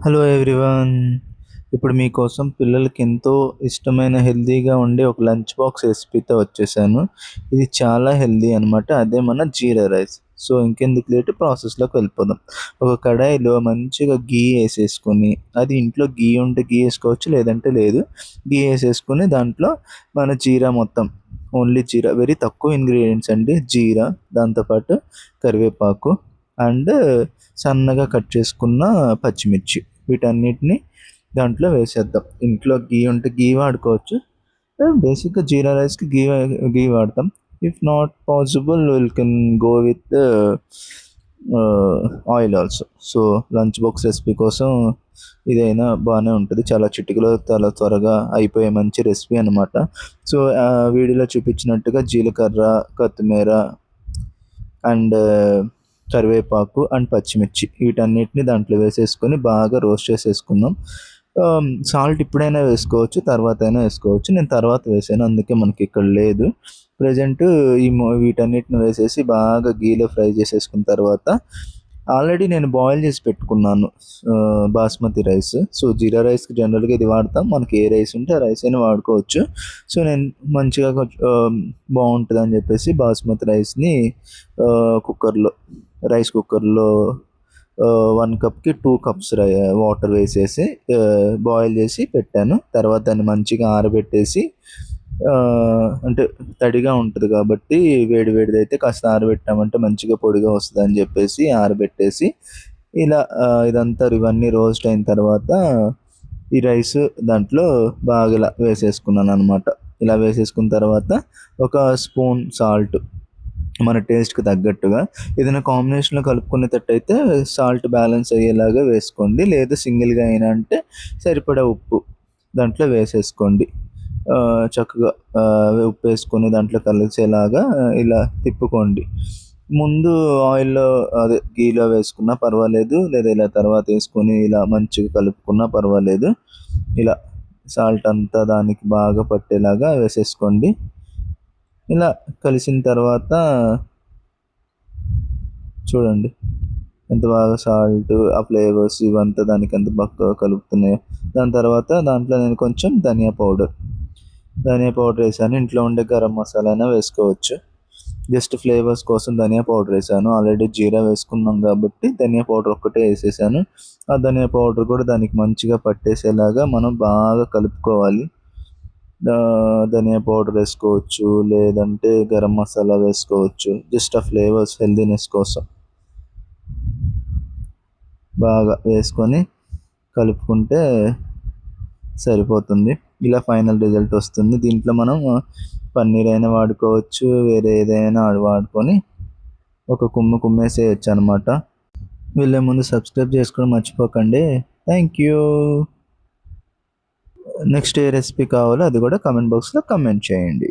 Hello everyone. ఇప్పుడు మీకోసం పిల్లలకి ఎంతో ఇష్టమైన హెల్తీగా ఉండే ఒక లంచ్ బాక్స్ రెసిపీతో వచ్చేసాను. ఇది చాలా హెల్తీ అనమాట. అదే మన జీరా రైస్. సో ఇంకెందుకు లేట్, ప్రాసెస్లోకి వెళ్ళిపోదాం. ఒక కడాయిలో మంచిగా గీ వేసేసుకొని, అది ఇంట్లో గీ ఉంటే గీ వేసుకోవచ్చు, లేదంటే లేదు. గీ వేసేసుకొని దాంట్లో మన జీరా మొత్తం, ఓన్లీ జీరా, వెరీ తక్కువ ఇంగ్రీడియంట్స్ అండి. జీరా, దాంతోపాటు కరివేపాకు అండ్ సన్నగా కట్ చేసుకున్న పచ్చిమిర్చి, వీటన్నిటిని దాంట్లో వేసేద్దాం. ఇంట్లో గీ ఉంటే గీ వాడుకోవచ్చు. బేసిక్గా జీరా రైస్కి గీ వాడతాం. If not possible will can go with oil also. So lunch box recipe కోసం ఇదైనా బాగానే ఉంటుంది. చాలా చిటికలో చాలా త్వరగా అయిపోయే మంచి రెసిపీ అనమాట. సో వీడియోలో చూపించినట్టుగా జీలకర్ర, కొత్తిమీర అండ్ కరివేపాకు అండ్ పచ్చిమిర్చి, వీటన్నిటిని దాంట్లో వేసేసుకొని బాగా రోస్ట్ చేసేసుకుందాం. సాల్ట్ ఇప్పుడైనా వేసుకోవచ్చు, తర్వాత అయినా వేసుకోవచ్చు. నేను తర్వాత వేసాను, అందుకే మనకి ఇక్కడ లేదు ప్రజెంట్. వీటన్నిటిని వేసేసి బాగా గీలో ఫ్రై చేసేసుకున్న తర్వాత, ఆల్రెడీ నేను బాయిల్ చేసి పెట్టుకున్నాను బాస్మతి రైస్. సో జీరా రైస్కి జనరల్గా ఇది వాడతాం. మనకి ఏ రైస్ ఉంటే ఆ రైస్ అయినా వాడుకోవచ్చు. సో నేను మంచిగా బాగుంటుంది అని చెప్పేసి బాస్మతి రైస్ని రైస్ కుక్కర్లో 1 కప్కి 2 కప్స్ వాటర్ వేసేసి బాయిల్ చేసి పెట్టాను. తర్వాత దాన్ని మంచిగా ఆరబెట్టేసి, అంటే తడిగా ఉంటుంది కాబట్టి వేడిదైతే కాస్త ఆరబెట్టామంటే మంచిగా పొడిగా వస్తుంది అని చెప్పేసి ఆరబెట్టేసి, ఇలా ఇదంతా ఇవన్నీ రోస్ట్ అయిన తర్వాత ఈ రైస్ దాంట్లో బాగా ఇలా వేసేసుకున్నాను అనమాట. ఇలా వేసేసుకున్న తర్వాత ఒక స్పూన్ సాల్ట్, మన టేస్ట్కి తగ్గట్టుగా. ఏదైనా కాంబినేషన్లో కలుపుకునేటట్టయితే సాల్ట్ బ్యాలెన్స్ అయ్యేలాగా వేసుకోండి, లేదా సింగిల్గా అయినా అంటే సరిపడా ఉప్పు దాంట్లో వేసేసుకోండి. చక్కగా ఉప్పు వేసుకొని దాంట్లో కలిసేలాగా ఇలా తిప్పుకోండి. ముందు ఆయిల్లో, అదే గీలో వేసుకున్నా పర్వాలేదు, లేదా ఇలా తర్వాత వేసుకొని ఇలా మంచిగా కలుపుకున్నా పర్వాలేదు. ఇలా సాల్ట్ అంతా దానికి బాగా పట్టేలాగా వేసేసుకోండి. ఇలా కలిసిన తర్వాత చూడండి ఎంత బాగా సాల్ట్, ఆ ఫ్లేవర్స్ ఇవంతా దానికి ఎంత బాగా కలుపుతున్నాయో. దాని తర్వాత దాంట్లో నేను కొంచెం ధనియా పౌడర్ వేసాను. ఇంట్లో ఉండే గరం మసాలా అయినా వేసుకోవచ్చు. జస్ట్ ఫ్లేవర్స్ కోసం ధనియా పౌడర్ వేసాను. ఆల్రెడీ జీరా వేసుకున్నాం కాబట్టి ధనియా పౌడర్ ఒక్కటే వేసేసాను. ఆ ధనియా పౌడర్ కూడా దానికి మంచిగా పట్టేసేలాగా మనం బాగా కలుపుకోవాలి. ధనియా పౌడర్ వేసుకోవచ్చు, లేదంటే గరం మసాలా వేసుకోవచ్చు, జస్ట్ ఆ ఫ్లేవర్స్ హెల్దీనెస్ కోసం. బాగా వేసుకొని కలుపుకుంటే సరిపోతుంది. ఇలా ఫైనల్ రిజల్ట్ వస్తుంది. దీంట్లో మనం పన్నీర్ అయినా వాడుకోవచ్చు, వేరే ఏదైనా వాడుకొని ఒక కుమ్మేసేయచ్చు అనమాట. వెళ్ళే ముందు సబ్స్క్రైబ్ చేసుకోవడం మర్చిపోకండి. Thank you. Next A recipe కావాలో అది కూడా కామెంట్ బాక్స్లో కామెంట్ చేయండి.